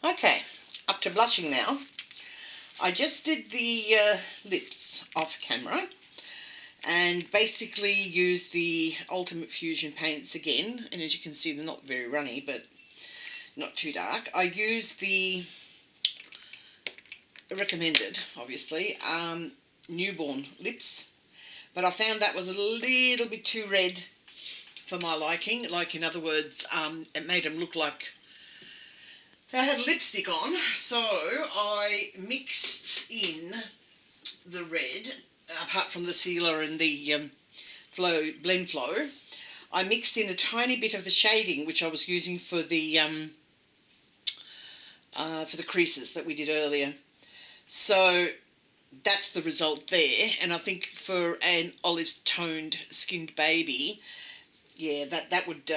Okay, up to blushing now. I just did the lips off camera and basically used the Ultimate Fusion paints again, and as you can see they're not very runny but not too dark. I used the recommended, obviously, Newborn lips, but I found that was a little bit too red for my liking. Like, in other words, it made them look like they had lipstick on, so I mixed in the red, apart from the sealer and the blend flow. I mixed in a tiny bit of the shading which I was using for the creases that we did earlier. So that's the result there, and I think for an olive toned skinned baby, yeah, that would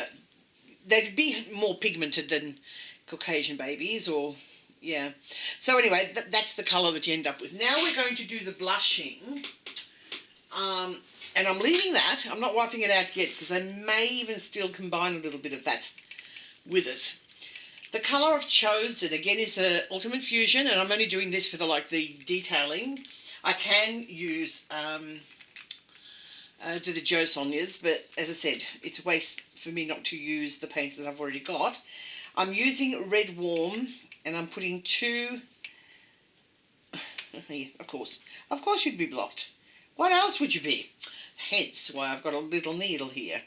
they'd be more pigmented than Caucasian babies, or yeah. So anyway, that's the colour that you end up with. Now we're going to do the blushing, and I'm leaving that. I'm not wiping it out yet because I may even still combine a little bit of that with it. The colour I've chosen again is a Ultimate Fusion, and I'm only doing this for the detailing. I can use do the Joe Sonias, but as I said, it's a waste for me not to use the paints that I've already got. I'm using Red Warm, and I'm putting two. Yeah, of course you'd be blocked. What else would you be? Hence why I've got a little needle here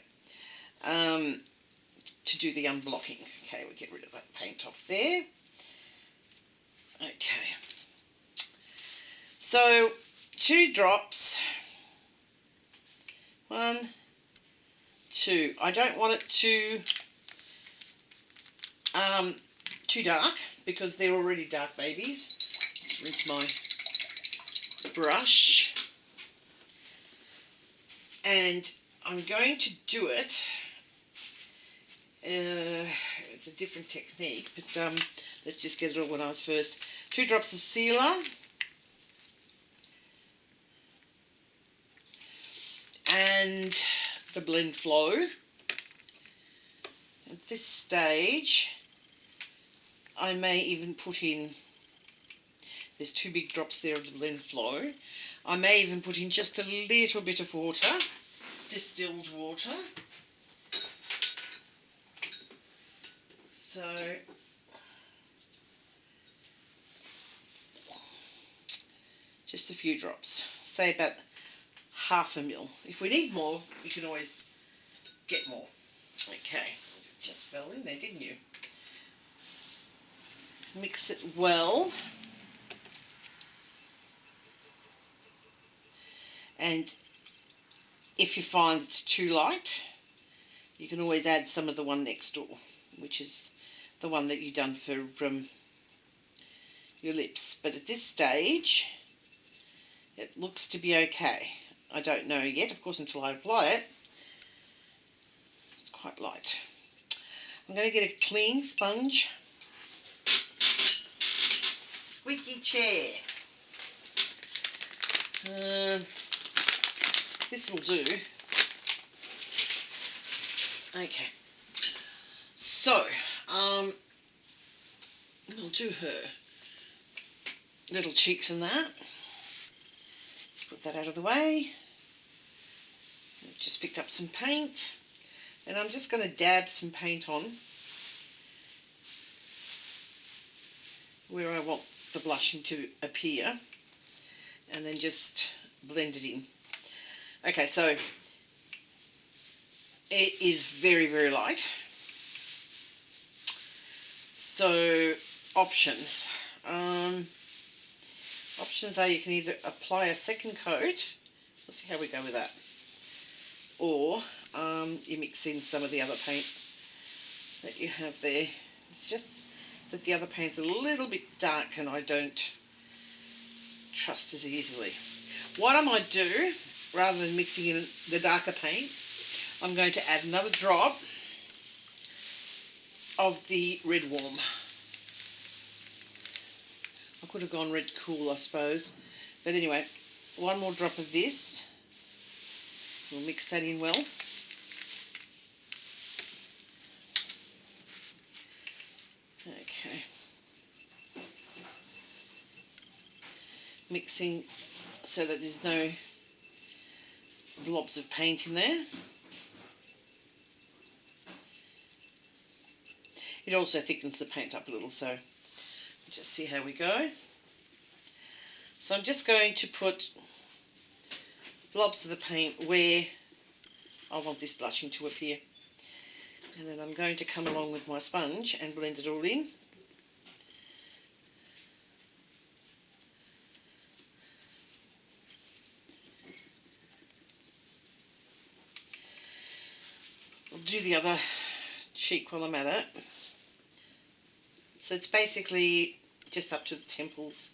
to do the unblocking. Okay, we'll get rid of that paint off there. Okay, so 2 drops. 1, 2. I don't want it too dark because they're already dark babies. Just rinse my brush, and I'm going to do it. It's a different technique, but let's just get it organised first. 2 drops of sealer, and the blend flow. At this stage, I may even put in, there's 2 big drops there of the blend flow. I may even put in just a little bit of water, distilled water. So just a few drops, say about half a mil. If we need more, you can always get more. Okay, just fell in there, didn't you? Mix it well. And if you find it's too light, you can always add some of the one next door, which is the one that you've done for your lips. But at this stage, it looks to be okay. I don't know yet, of course, until I apply it. It's quite light. I'm going to get a clean sponge. Squeaky chair. This will do. Okay. So, we'll do her little cheeks and that. Just put that out of the way. I've just picked up some paint, and I'm just going to dab some paint on where I want the blushing to appear, and then just blend it in. Okay, so it is very, very light. So options. Options are you can either apply a second coat, let's see how we go with that, or you mix in some of the other paint that you have there. It's just that the other paint's a little bit dark and I don't trust as easily. What I might do, rather than mixing in the darker paint, I'm going to add another drop of the Red Warm. I could have gone Red Cool, I suppose, but anyway, 1 more drop of this. We'll mix that in well. Okay. mixing so that there's no blobs of paint in there. It also thickens the paint up a little, so just see how we go. So I'm just going to put blobs of the paint where I want this blushing to appear. And then I'm going to come along with my sponge and blend it all in. I'll do the other cheek while I'm at it. So it's basically just up to the temples.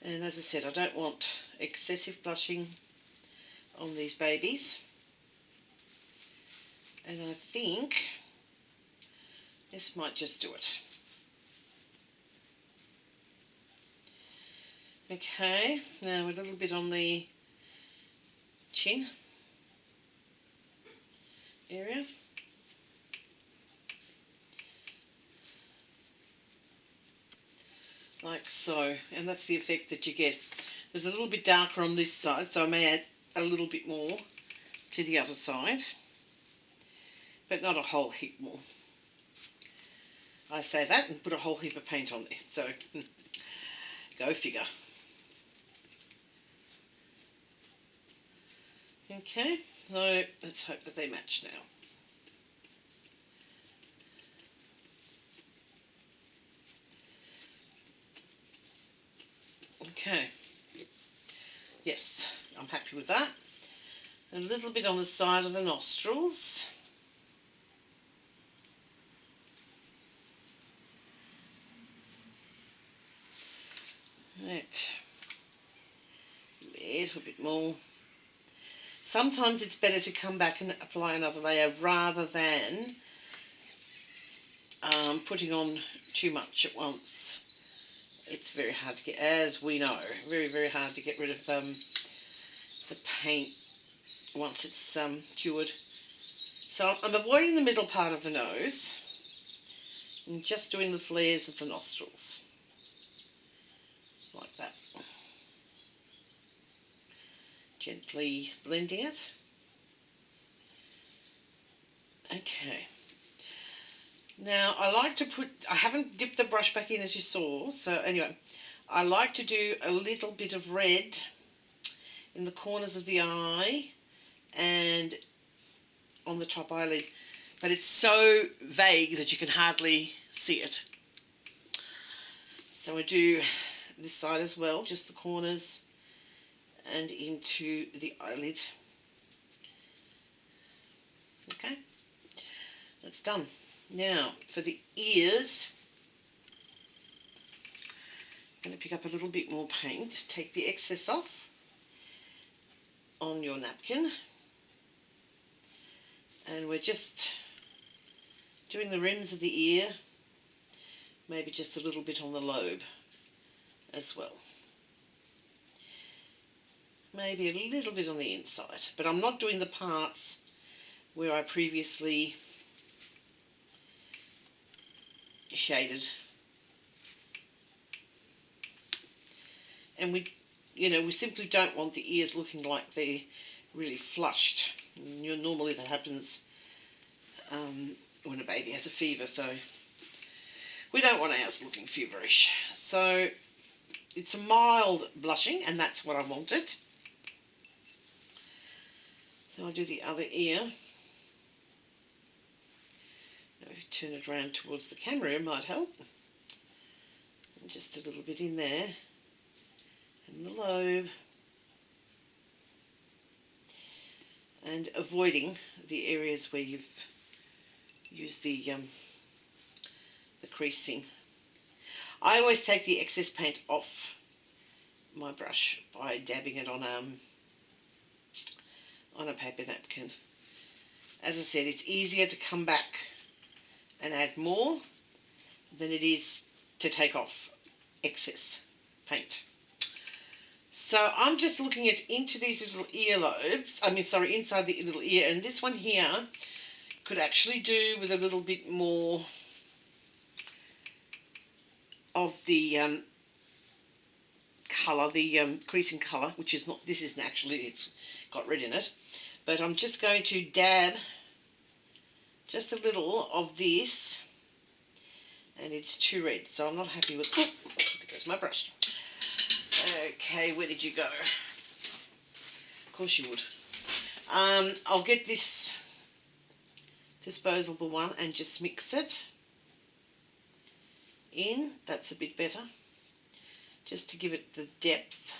And as I said, I don't want excessive blushing on these babies. And I think this might just do it. Okay, now a little bit on the chin area. Like so, and that's the effect that you get. There's a little bit darker on this side, so I may add a little bit more to the other side, but not a whole heap more. I say that and put a whole heap of paint on there, so go figure. Okay, so let's hope that they match now. Okay, yes, I'm happy with that. A little bit on the side of the nostrils. Right, a little bit more. Sometimes it's better to come back and apply another layer rather than putting on too much at once. It's very hard to get, as we know, very, very hard to get rid of the paint once it's cured. So I'm avoiding the middle part of the nose and just doing the flares of the nostrils, like that. Gently blending it. Okay. Now I like to put, I haven't dipped the brush back in as you saw, so anyway, I like to do a little bit of red in the corners of the eye and on the top eyelid, but it's so vague that you can hardly see it. So I do this side as well, just the corners and into the eyelid. Okay, that's done. Now for the ears, I'm going to pick up a little bit more paint, take the excess off on your napkin, and we're just doing the rims of the ear, maybe just a little bit on the lobe as well. Maybe a little bit on the inside, but I'm not doing the parts where I previously shaded. And we simply don't want the ears looking like they're really flushed. Normally that happens when a baby has a fever, so we don't want ours looking feverish. So it's a mild blushing, and that's what I wanted. So I'll do the other ear. Now if you turn it around towards the camera, it might help. And just a little bit in there, and the lobe, and avoiding the areas where you've used the creasing. I always take the excess paint off my brush by dabbing it on a paper napkin. As I said, it's easier to come back and add more than it is to take off excess paint. So I'm just looking into these little ear lobes, inside the little ear, and this one here, could actually do with a little bit more of the colour, the creasing colour, which is not, this isn't actually, it's got red in it. But I'm just going to dab just a little of this, and it's too red, so I'm not happy with, oh, there goes my brush. Okay, where did you go? Of course you would. I'll get this disposable one and just mix it in. That's a bit better, just to give it the depth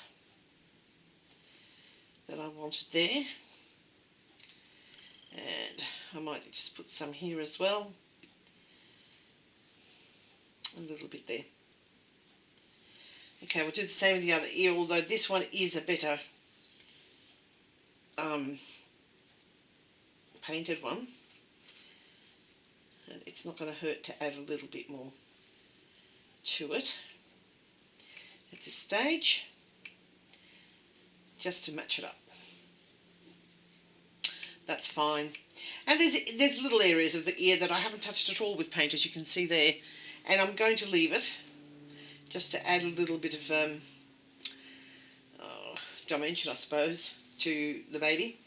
that I wanted there. And I might just put some here as well, a little bit there. Okay, we'll do the same with the other ear, although this one is a better painted one. And it's not going to hurt to add a little bit more to it at this stage, just to match it up. That's fine. And there's little areas of the ear that I haven't touched at all with paint, as you can see there, and I'm going to leave it just to add a little bit of dimension, I suppose, to the baby.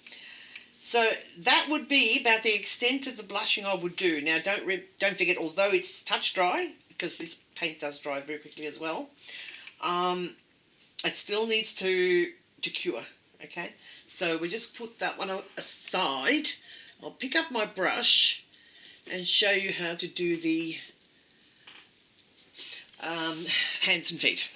So that would be about the extent of the blushing I would do. Now don't forget, although it's touch dry, because this paint does dry very quickly as well, it still needs to cure. Okay, so we just put that one aside. I'll pick up my brush and show you how to do the hands and feet.